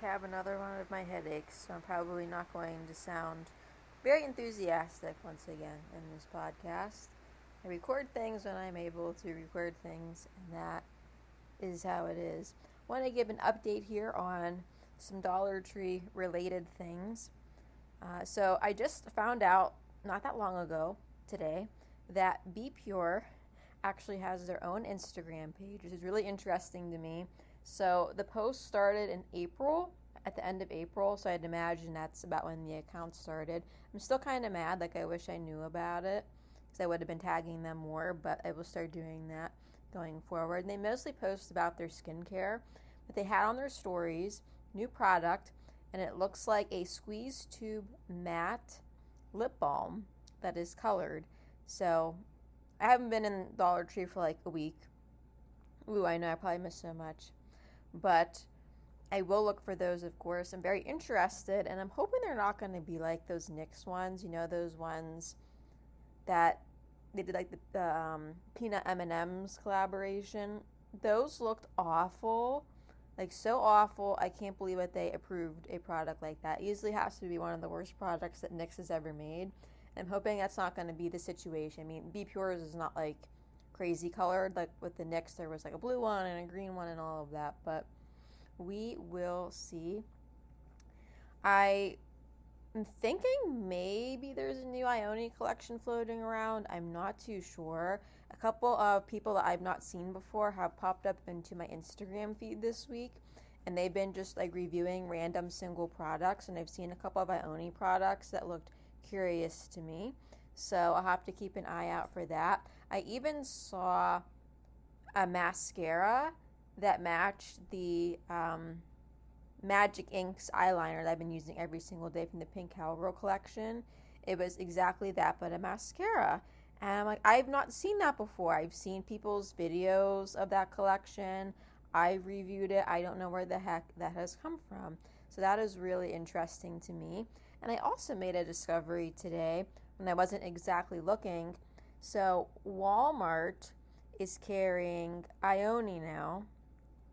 have another one of my headaches, so I'm probably not going to sound very enthusiastic once again in this podcast. I record things when I'm able to record things, and that is how it is. I want to give an update here on some Dollar Tree related things. So I just found out not that long ago today that Be Pure actually has their own Instagram page, which is really interesting to me. So the post started in April, at the end of April, so I'd imagine that's about when the account started. I'm still kind of mad, like I wish I knew about it, because I would have been tagging them more, but I will start doing that going forward. And they mostly post about their skincare, but they had on their stories, new product, and it looks like a squeeze tube matte lip balm that is colored. So I haven't been in Dollar Tree for like a week. Ooh, I know I probably missed so much. But I will look for those, of course. I'm very interested, and I'm hoping they're not going to be like those NYX ones. You know, those ones that they did like the peanut M&M's collaboration. Those looked awful, like so awful. I can't believe that they approved a product like that. It easily has to be one of the worst products that NYX has ever made. I'm hoping that's not going to be the situation. I mean, Be Pure's is not like crazy colored. Like with the NYX, there was like a blue one and a green one and all of that. But we will see. I am thinking maybe there's a new Ioni collection floating around. I'm not too sure. A couple of people that I've not seen before have popped up into my Instagram feed this week, and they've been just like reviewing random single products, and I've seen a couple of Ioni products that looked curious to me. So I'll have to keep an eye out for that. I even saw a mascara that matched the Magic Inks eyeliner that I've been using every single day from the Pink Cowgirl collection. It was exactly that, but a mascara. And I'm like, I've not seen that before. I've seen people's videos of that collection. I reviewed it. I don't know where the heck that has come from. So that is really interesting to me. And I also made a discovery today when I wasn't exactly looking. So Walmart is carrying Ioni now,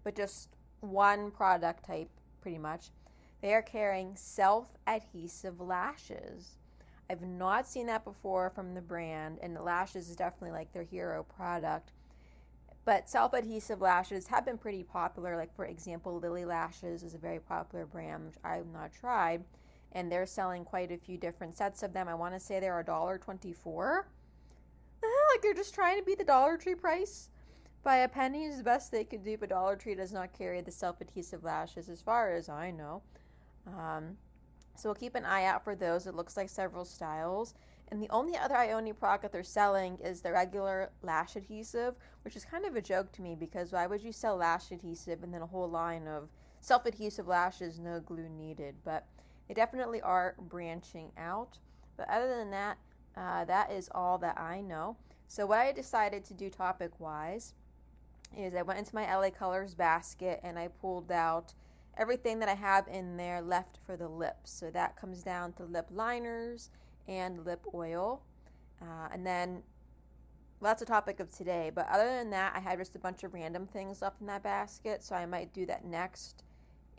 but just one product type pretty much. They are carrying self-adhesive lashes. I've not seen that before from the brand, and the lashes is definitely like their hero product. But self-adhesive lashes have been pretty popular. Like, for example, Lily Lashes is a very popular brand, which I have not tried, and they're selling quite a few different sets of them. I want to say they're $1.24. Like, they're just trying to beat the Dollar Tree price by a penny is the best they could do, but Dollar Tree does not carry the self-adhesive lashes as far as I know. So we'll keep an eye out for those. It looks like several styles. And the only other Ioni product that they're selling is the regular lash adhesive, which is kind of a joke to me, because why would you sell lash adhesive and then a whole line of self-adhesive lashes, no glue needed? But they definitely are branching out. But other than that, that is all that I know. So what I decided to do topic-wise is I went into my LA Colors basket and I pulled out everything that I have in there left for the lips. So that comes down to lip liners and lip oil. And then, well, that's the topic of today. But other than that, I had just a bunch of random things left in that basket. So I might do that next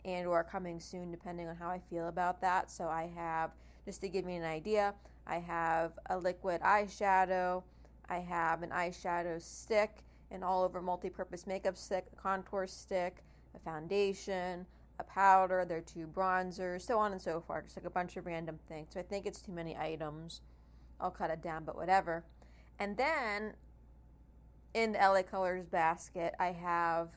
and or coming soon, depending on how I feel about that. So I have, just to give me an idea, I have a liquid eyeshadow, I have an eyeshadow stick, an all-over multi-purpose makeup stick, a contour stick, a foundation, a powder, there are 2 bronzers, so on and so forth. Just like a bunch of random things. So I think it's too many items. I'll cut it down, but whatever. And then in the LA Colors basket, I have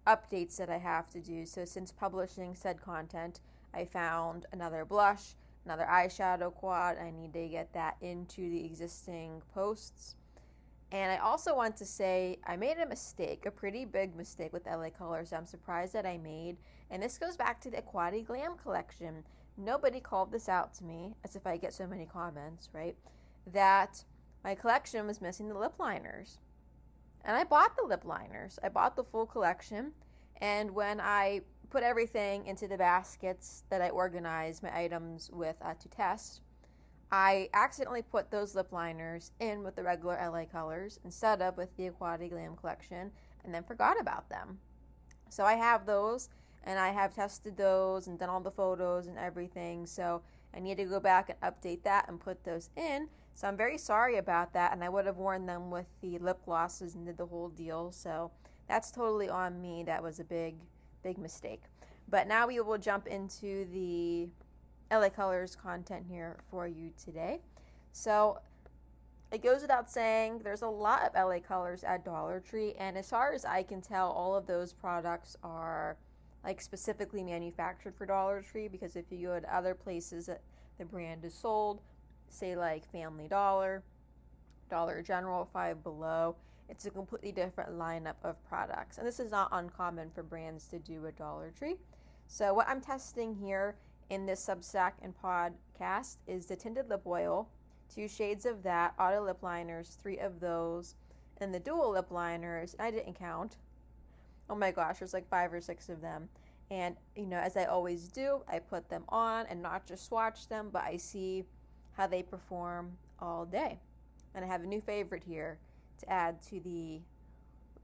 updates that I have to do. So since publishing said content, I found another blush, another eyeshadow quad. I need to get that into the existing posts. And I also want to say I made a mistake, a pretty big mistake with LA Colors I'm surprised that I made. And this goes back to the Aquati Glam collection. Nobody called this out to me, as if I get so many comments, right? That my collection was missing the lip liners. And I bought the lip liners. I bought the full collection. And when I put everything into the baskets that I organized my items with to test, I accidentally put those lip liners in with the regular LA Colors instead of with the Aquati Glam collection, and then forgot about them. So I have those, and I have tested those and done all the photos and everything, so I need to go back and update that and put those in. So I'm very sorry about that, and I would have worn them with the lip glosses and did the whole deal, so that's totally on me. That was a big mistake. But now we will jump into the LA Colors content here for you today. So it goes without saying, there's a lot of LA Colors at Dollar Tree, and as far as I can tell, all of those products are like specifically manufactured for Dollar Tree, because if you go to other places that the brand is sold, say like Family Dollar, Dollar General, Five Below, it's a completely different lineup of products. And this is not uncommon for brands to do at Dollar Tree. So what I'm testing here in this Substack and podcast is the Tinted Lip Oil, 2 shades of that, Auto Lipliners, 3 of those, and the Dual Lipliners. I didn't count. Oh my gosh, there's like 5 or 6 of them. And, you know, as I always do, I put them on and not just swatch them, but I see how they perform all day. And I have a new favorite here to add to the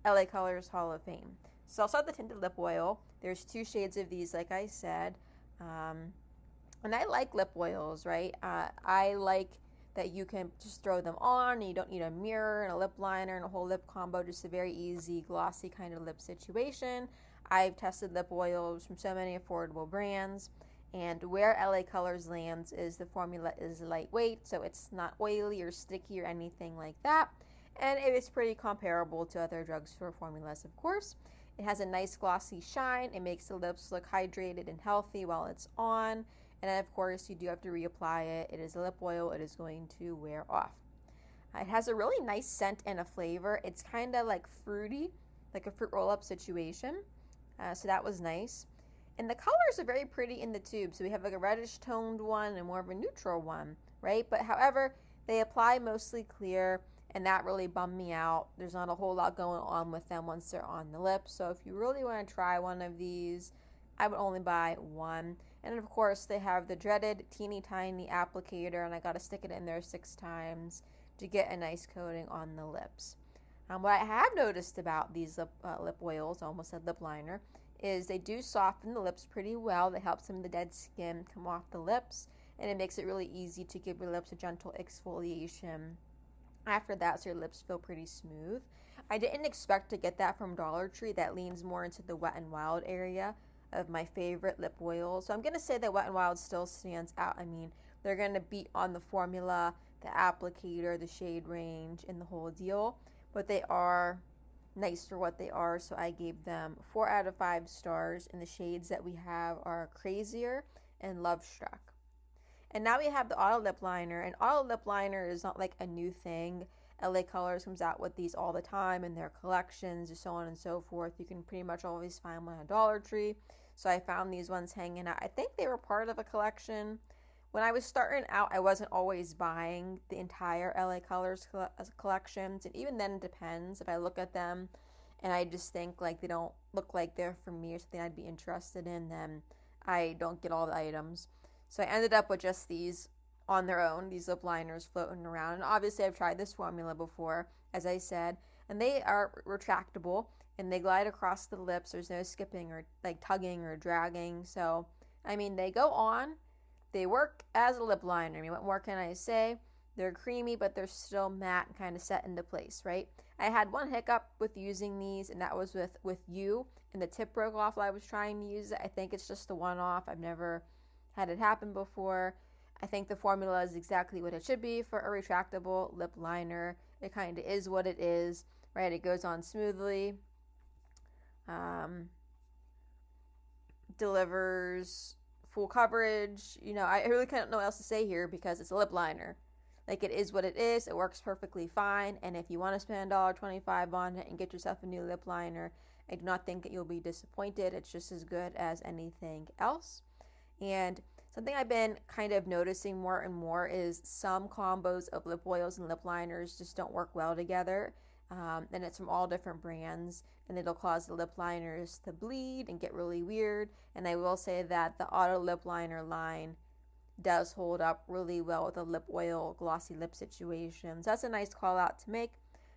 LA Colors Hall of Fame. So I'll start the Tinted Lip Oil. There's 2 shades of these, like I said. And I like lip oils, right? I like that you can just throw them on and you don't need a mirror and a lip liner and a whole lip combo. Just a very easy, glossy kind of lip situation. I've tested lip oils from so many affordable brands. And where LA Colors lands is the formula is lightweight, so it's not oily or sticky or anything like that. And it is pretty comparable to other drugstore formulas, of course. It has a nice glossy shine. It makes the lips look hydrated and healthy while it's on. And then, of course, you do have to reapply it. It is a lip oil. It is going to wear off. It has a really nice scent and a flavor. It's kind of like fruity, like a fruit roll-up situation. So that was nice. And the colors are very pretty in the tube. So we have like a reddish toned one and more of a neutral one, right? But however, they apply mostly clear, and that really bummed me out. There's not a whole lot going on with them once they're on the lips. So if you really want to try one of these, I would only buy one. And of course, they have the dreaded teeny tiny applicator, and I got to stick it in there 6 times to get a nice coating on the lips. What I have noticed about these lip oils, I almost said lip liner, is they do soften the lips pretty well. They help some of the dead skin come off the lips, and it makes it really easy to give your lips a gentle exfoliation after that, so your lips feel pretty smooth. I didn't expect to get that from Dollar Tree. That leans more into the Wet n Wild area of my favorite lip oils. So I'm going to say that Wet n Wild still stands out. I mean, they're going to beat on the formula, the applicator, the shade range, and the whole deal. But they are nice for what they are, so I gave them 4 out of 5 stars. And the shades that we have are Crazier and Love Struck. And now we have the Auto Lip Liner. And Auto Lip Liner is not like a new thing. LA Colors comes out with these all the time in their collections and so on and so forth. You can pretty much always find one at Dollar Tree. So I found these ones hanging out. I think they were part of a collection. When I was starting out, I wasn't always buying the entire LA Colors collections. And even then, it depends. If I look at them and I just think like they don't look like they're for me or something I'd be interested in, then I don't get all the items. So I ended up with just these on their own, these lip liners floating around. And obviously I've tried this formula before, as I said, and they are retractable and they glide across the lips. There's no skipping or like tugging or dragging. So, I mean, they go on, they work as a lip liner. I mean, what more can I say? They're creamy, but they're still matte and kind of set into place, right? I had one hiccup with using these, and that was with You, and the tip broke off while I was trying to use it. I think it's just a one-off. I've never had it happen before. I think the formula is exactly what it should be for a retractable lip liner. It kind of is what it is, right? It goes on smoothly, delivers full coverage. You know, I really can't know what else to say here because it's a lip liner. Like, it is what it is. It works perfectly fine. And if you want to spend $1.25 on it and get yourself a new lip liner, I do not think that you'll be disappointed. It's just as good as anything else. And something I've been kind of noticing more and more is some combos of lip oils and lip liners just don't work well together. And it's from all different brands, and it'll cause the lip liners to bleed and get really weird. And I will say that the Auto Lip Liner line does hold up really well with a lip oil glossy lip situation. So that's a nice call out to make.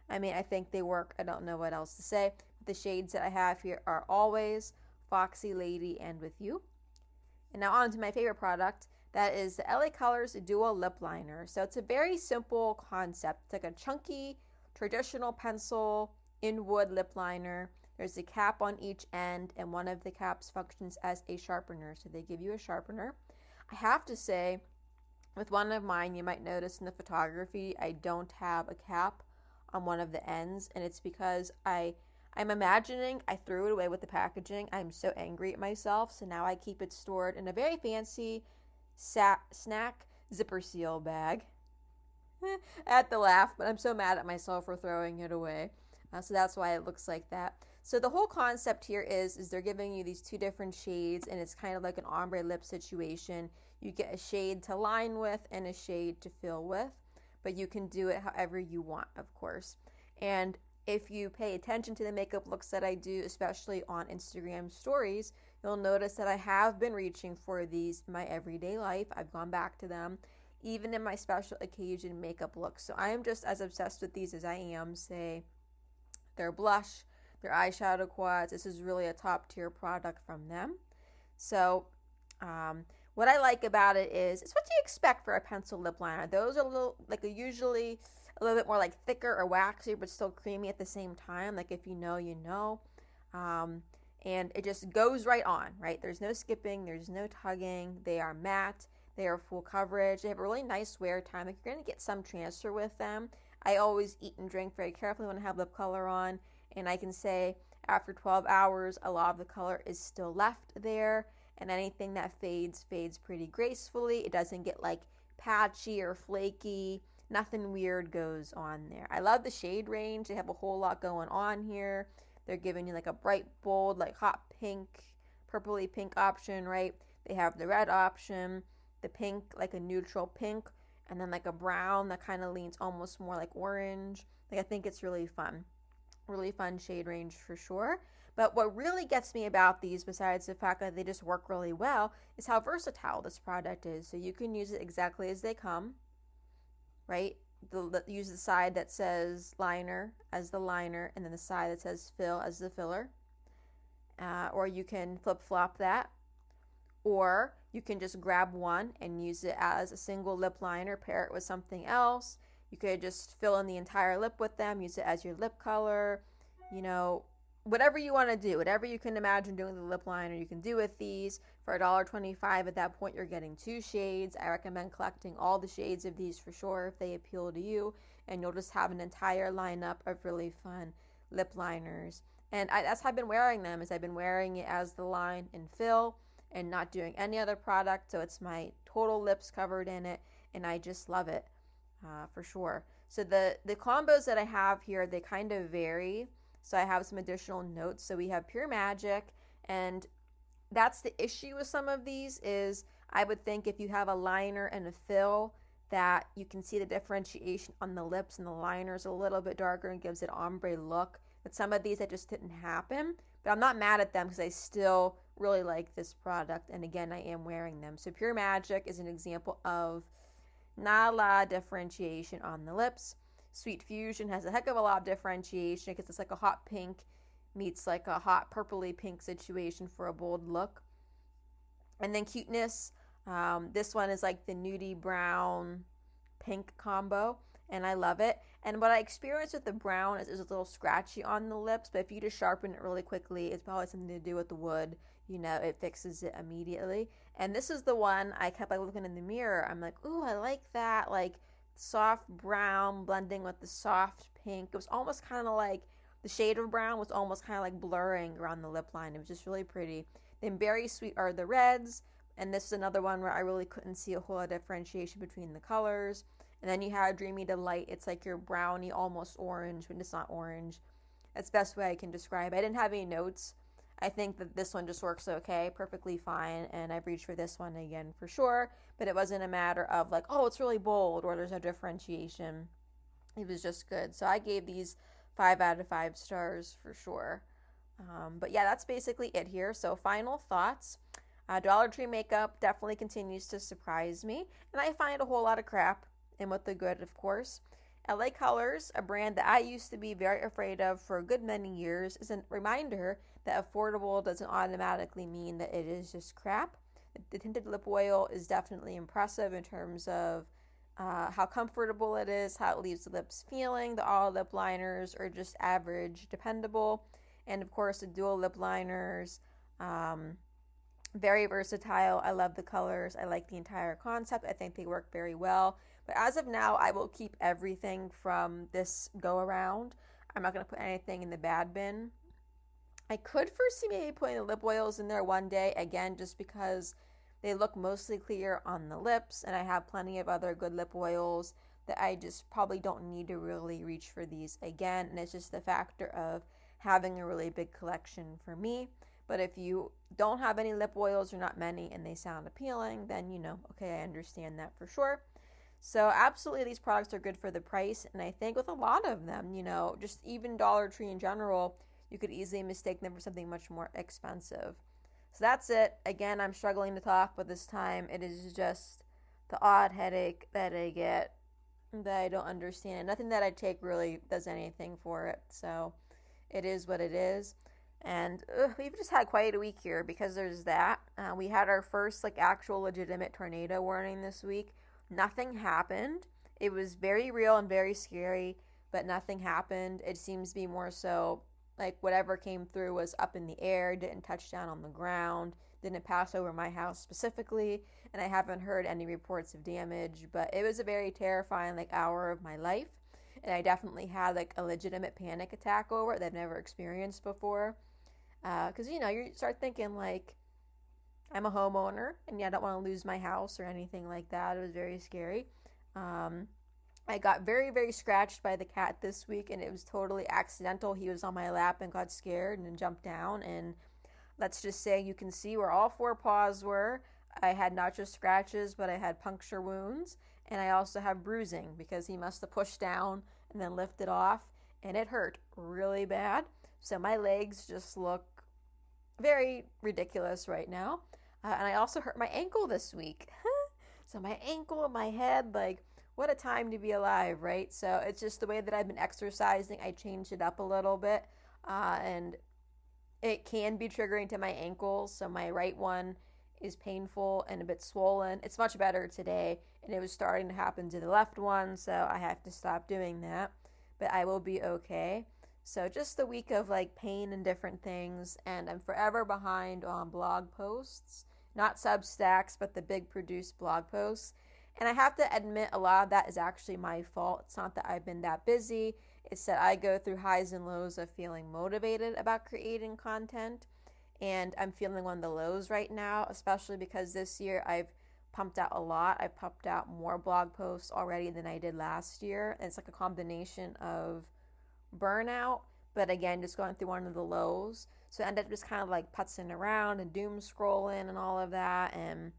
I mean, I think they work. I don't know what else to say. The shades that I have here are Always, Foxy Lady and With You. And now on to my favorite product. That is the LA Colors Dual Lip Liner. So it's a very simple concept. It's like a chunky, traditional pencil in wood lip liner. There's a cap on each end, and one of the caps functions as a sharpener. So they give you a sharpener. I have to say, with one of mine, you might notice in the photography, I don't have a cap on one of the ends, and it's because I'm imagining I threw it away with the packaging. I'm so angry at myself, so now I keep it stored in a very fancy snack zipper seal bag. At the laugh, but I'm so mad at myself for throwing it away. So that's why it looks like that. So the whole concept here is they're giving you these two different shades, and it's kind of like an ombre lip situation. You get a shade to line with and a shade to fill with, but you can do it however you want, of course. And if you pay attention to the makeup looks that I do, especially on Instagram stories, you'll notice that I have been reaching for these in my everyday life. I've gone back to them, even in my special occasion makeup looks. So I am just as obsessed with these as I am, say, their blush, their eyeshadow quads. This is really a top tier product from them. So what I like about it is it's what you expect for a pencil lip liner. Those are usually a little bit more like thicker or waxier, but still creamy at the same time. Like if you know, you know. And it just goes right on, right? There's no skipping, there's no tugging. They are matte, they are full coverage. They have a really nice wear time. Like you're going to get some transfer with them. I always eat and drink very carefully when I have lip color on, and I can say after 12 hours, a lot of the color is still left there, and anything that fades pretty gracefully. It doesn't get like patchy or flaky. Nothing weird goes on there. I love the shade range. They have a whole lot going on here. They're giving you like a bright, bold, like hot pink, purpley pink option, right? They have the red option, the pink, like a neutral pink, and then like a brown that kind of leans almost more like orange. Like I think it's really fun shade range for sure. But what really gets me about these, besides the fact that they just work really well, is how versatile this product is. So you can use it exactly as they come, right? Use the side that says liner as the liner, and then the side that says fill as the filler. Or you can flip-flop that. Or you can just grab one and use it as a single lip liner, pair it with something else. You could just fill in the entire lip with them, use it as your lip color, you know, whatever you want to do, whatever you can imagine doing with the lip liner, you can do with these. For $1.25 at that point, you're getting 2 shades. I recommend collecting all the shades of these for sure if they appeal to you, and you'll just have an entire lineup of really fun lip liners. And that's how I've been wearing them, is I've been wearing it as the line and fill and not doing any other product, so it's my total lips covered in it, and I just love it for sure. So the combos that I have here, they kind of vary. So I have some additional notes. So we have Pure Magic, and that's the issue with some of these is I would think if you have a liner and a fill that you can see the differentiation on the lips, and the liner is a little bit darker and gives it ombre look. But some of these that just didn't happen. But I'm not mad at them because I still really like this product. And again, I am wearing them. So Pure Magic is an example of not a lot of differentiation on the lips. Sweet Fusion has a heck of a lot of differentiation because it's like a hot pink meets like a hot purpley pink situation for a bold look. And then Cuteness, this one is like the nudie brown pink combo, and I love it. And what I experienced with the brown is a little scratchy on the lips, but if you just sharpen it really quickly, it's probably something to do with the wood. You know, it fixes it immediately. And this is the one I kept like looking in the mirror. I'm like, ooh, I like that, like soft brown blending with the soft pink. It was almost kind of like the shade of brown was almost kind of like blurring around the lip line. It was just really pretty. Then Berry Sweet are the reds, and this is another one where I really couldn't see a whole lot of differentiation between the colors. And then you have Dreamy Delight. It's like your brownie, almost orange, but it's not orange. That's the best way I can describe it. I didn't have any notes. I think that this one just works okay, perfectly fine, and I've reached for this one again for sure, but it wasn't a matter of like, oh, it's really bold, or there's no differentiation. It was just good. So I gave these 5 out of 5 stars for sure. But yeah, that's basically it here. So final thoughts. Dollar Tree makeup definitely continues to surprise me, and I find a whole lot of crap, and with the good, of course. LA Colors, a brand that I used to be very afraid of for a good many years, is a reminder that affordable doesn't automatically mean that it is just crap. The Tinted Lip Oil is definitely impressive in terms of how comfortable it is, how it leaves the lips feeling. The Auto Lipliners are just average, dependable. And of course, the Dual Lipliners, very versatile. I love the colors. I like the entire concept. I think they work very well. But as of now, I will keep everything from this go around. I'm not going to put anything in the bad bin. I could foresee maybe putting the lip oils in there one day, again, just because they look mostly clear on the lips, and I have plenty of other good lip oils that I just probably don't need to really reach for these again, and it's just the factor of having a really big collection for me. But if you don't have any lip oils, or not many, and they sound appealing, then okay, I understand that for sure. So absolutely, these products are good for the price, and I think with a lot of them, just even Dollar Tree in general, you could easily mistake them for something much more expensive. So that's it. Again, I'm struggling to talk, but this time it is just the odd headache that I get that I don't understand. Nothing that I take really does anything for it. So it is what it is. And we've just had quite a week here because there's that. We had our first actual legitimate tornado warning this week. Nothing happened. It was very real and very scary, but nothing happened. It seems to be more so whatever came through was up in the air, didn't touch down on the ground, didn't pass over my house specifically, and I haven't heard any reports of damage, but it was a very terrifying hour of my life, and I definitely had a legitimate panic attack over it that I've never experienced before, because you start thinking I'm a homeowner, and I don't want to lose my house or anything like that. It was very scary. I got very, very scratched by the cat this week, and it was totally accidental. He was on my lap and got scared and then jumped down, and let's just say you can see where all 4 paws were. I had not just scratches, but I had puncture wounds, and I also have bruising because he must have pushed down and then lifted off, and it hurt really bad. So my legs just look very ridiculous right now, and I also hurt my ankle this week. So my ankle and my head, what a time to be alive, right? So it's just the way that I've been exercising. I changed it up a little bit, and it can be triggering to my ankles. So my right one is painful and a bit swollen. It's much better today, and it was starting to happen to the left one, so I have to stop doing that. But I will be okay. So just the week of pain and different things, and I'm forever behind on blog posts. Not Substacks, but the big produced blog posts. And I have to admit, a lot of that is actually my fault. It's not that I've been that busy. It's that I go through highs and lows of feeling motivated about creating content. And I'm feeling one of the lows right now, especially because this year I've pumped out a lot. I've pumped out more blog posts already than I did last year. And it's a combination of burnout, but again, just going through one of the lows. So I ended up just kind of putzing around and doom scrolling and all of that. And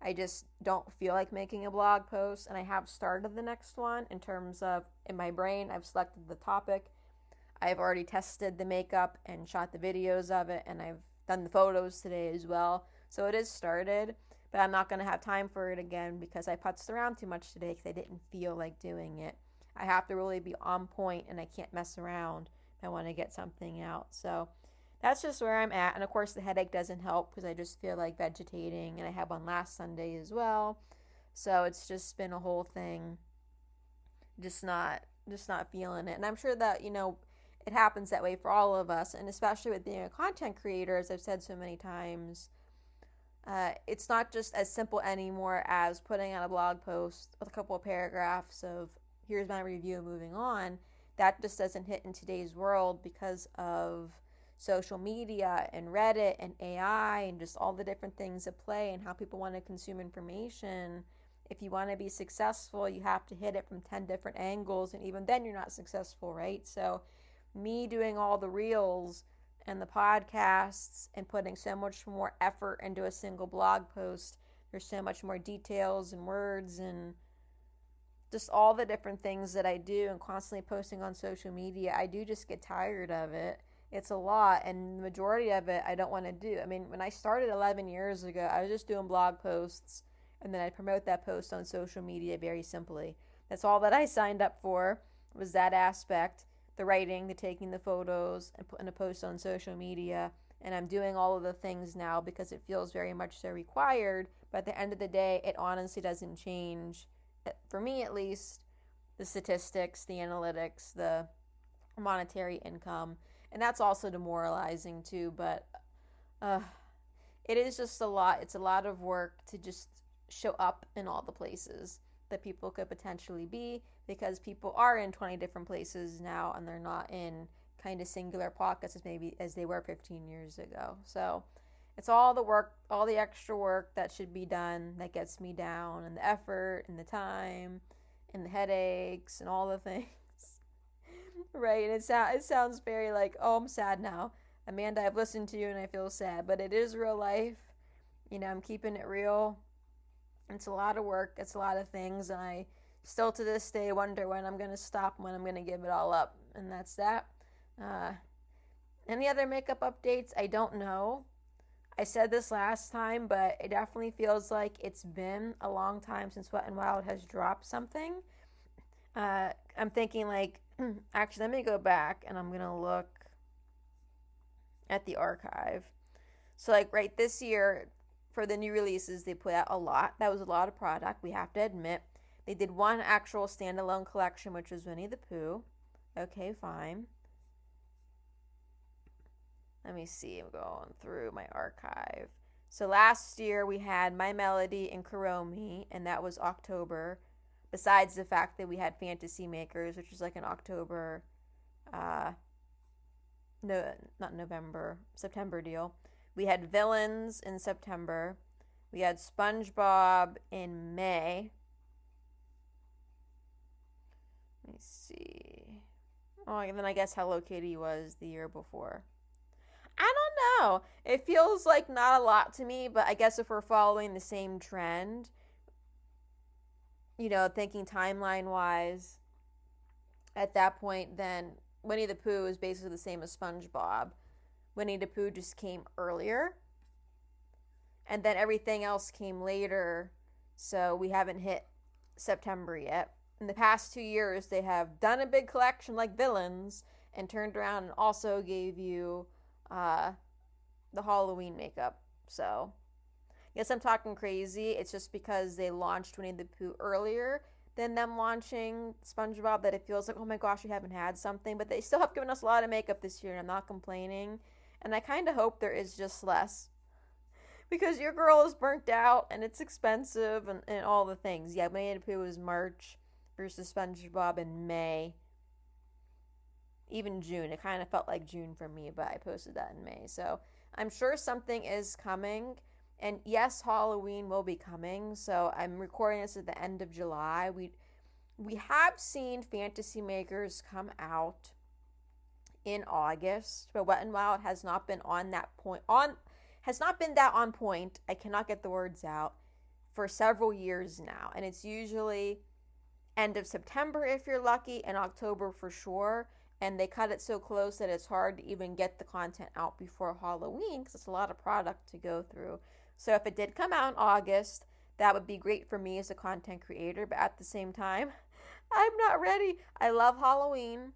I just don't feel like making a blog post, and I have started the next one in terms of, in my brain, I've selected the topic. I've already tested the makeup and shot the videos of it, and I've done the photos today as well. So it is started, but I'm not going to have time for it again because I putzed around too much today because I didn't feel like doing it. I have to really be on point, and I can't mess around if I want to get something out. So that's just where I'm at. And of course the headache doesn't help because I just feel like vegetating, and I had one last Sunday as well. So it's just been a whole thing. Just not feeling it. And I'm sure that, it happens that way for all of us, and especially with being a content creator, as I've said so many times, it's not just as simple anymore as putting out a blog post with a couple of paragraphs of here's my review, moving on. That just doesn't hit in today's world because of social media and Reddit and AI and just all the different things at play and how people want to consume information. If you want to be successful, you have to hit it from 10 different angles, and even then you're not successful, right? So me doing all the reels and the podcasts and putting so much more effort into a single blog post, there's so much more details and words and just all the different things that I do, and constantly posting on social media, I do just get tired of it. It's a lot, and the majority of it I don't want to do. I mean, when I started 11 years ago, I was just doing blog posts, and then I'd promote that post on social media very simply. That's all that I signed up for, was that aspect, the writing, the taking the photos, and putting a post on social media, and I'm doing all of the things now because it feels very much so required. But at the end of the day, it honestly doesn't change, for me at least, the statistics, the analytics, the monetary income. And that's also demoralizing too. But it is just a lot. It's a lot of work to just show up in all the places that people could potentially be, because people are in 20 different places now and they're not in kind of singular pockets as they were 15 years ago. So it's all the work, all the extra work that should be done that gets me down, and the effort and the time and the headaches and all the things. Right? And it sounds very like, oh, I'm sad now. Amanda, I've listened to you and I feel sad, but it is real life. I'm keeping it real. It's a lot of work. It's a lot of things. And I still to this day wonder when I'm going to stop and when I'm going to give it all up. And that's that. Any other makeup updates? I don't know. I said this last time, but it definitely feels like it's been a long time since Wet n Wild has dropped something. I'm thinking like, actually, let me go back and I'm going to look at the archive. So like right this year, for the new releases, they put out a lot. That was a lot of product, we have to admit. They did one actual standalone collection, which was Winnie the Pooh. Okay, fine. Let me see, I'm going through my archive. So last year we had My Melody and Kuromi, and that was October. Besides the fact that we had Fantasy Makers, which was like an October, September deal. We had Villains in September. We had SpongeBob in May. Let me see. Oh, and then I guess Hello Kitty was the year before. I don't know. It feels like not a lot to me, but I guess if we're following the same trend, thinking timeline-wise, at that point, then Winnie the Pooh is basically the same as SpongeBob. Winnie the Pooh just came earlier, and then everything else came later, so we haven't hit September yet. In the past 2 years, they have done a big collection like Villains and turned around and also gave you the Halloween makeup. So I guess I'm talking crazy. It's just because they launched Winnie the Pooh earlier than them launching SpongeBob that it feels like, oh my gosh, we haven't had something. But they still have given us a lot of makeup this year, and I'm not complaining. And I kind of hope there is just less, because your girl is burnt out and it's expensive and all the things. Yeah, Winnie the Pooh is March versus SpongeBob in May. Even June. It kind of felt like June for me, but I posted that in May. So I'm sure something is coming. And yes, Halloween will be coming. So I'm recording this at the end of July. We have seen Fantasy Makers come out in August, but Wet n Wild has not been on point. I cannot get the words out, for several years now. And it's usually end of September if you're lucky, and October for sure. And they cut it so close that it's hard to even get the content out before Halloween, because it's a lot of product to go through. So if it did come out in August, that would be great for me as a content creator. But at the same time, I'm not ready. I love Halloween.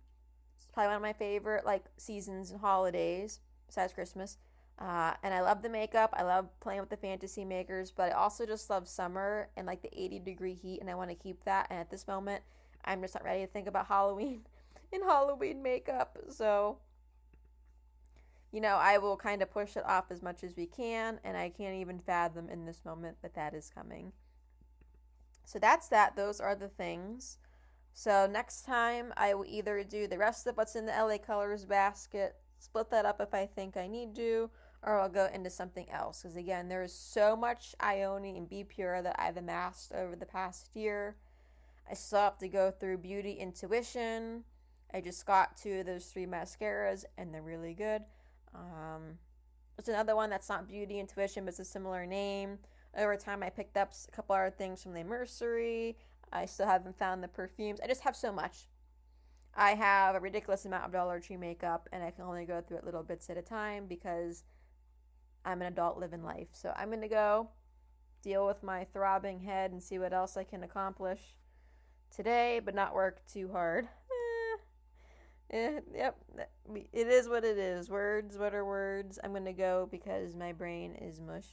It's probably one of my favorite seasons and holidays, besides Christmas. And I love the makeup. I love playing with the Fantasy Makers. But I also just love summer and the 80-degree heat. And I want to keep that. And at this moment, I'm just not ready to think about Halloween in Halloween makeup. So I will kind of push it off as much as we can, and I can't even fathom in this moment that is coming. So that's that. Those are the things. So next time I will either do the rest of what's in the LA Colors basket, split that up if I think I need to, or I'll go into something else. Because again, there is so much Ioni and Be Pure that I've amassed over the past year. I still have to go through Beauty Intuition. I just got 2 of those 3 mascaras, and they're really good. There's another one that's not Beauty Intuition, but it's a similar name. Over time, I picked up a couple other things from the Mercery. I still haven't found the perfumes. I just have so much. I have a ridiculous amount of Dollar Tree makeup, and I can only go through it little bits at a time because I'm an adult living life. So I'm going to go deal with my throbbing head and see what else I can accomplish today, but not work too hard. Yep. It is what it is. Words, what are words? I'm going to go because my brain is mush.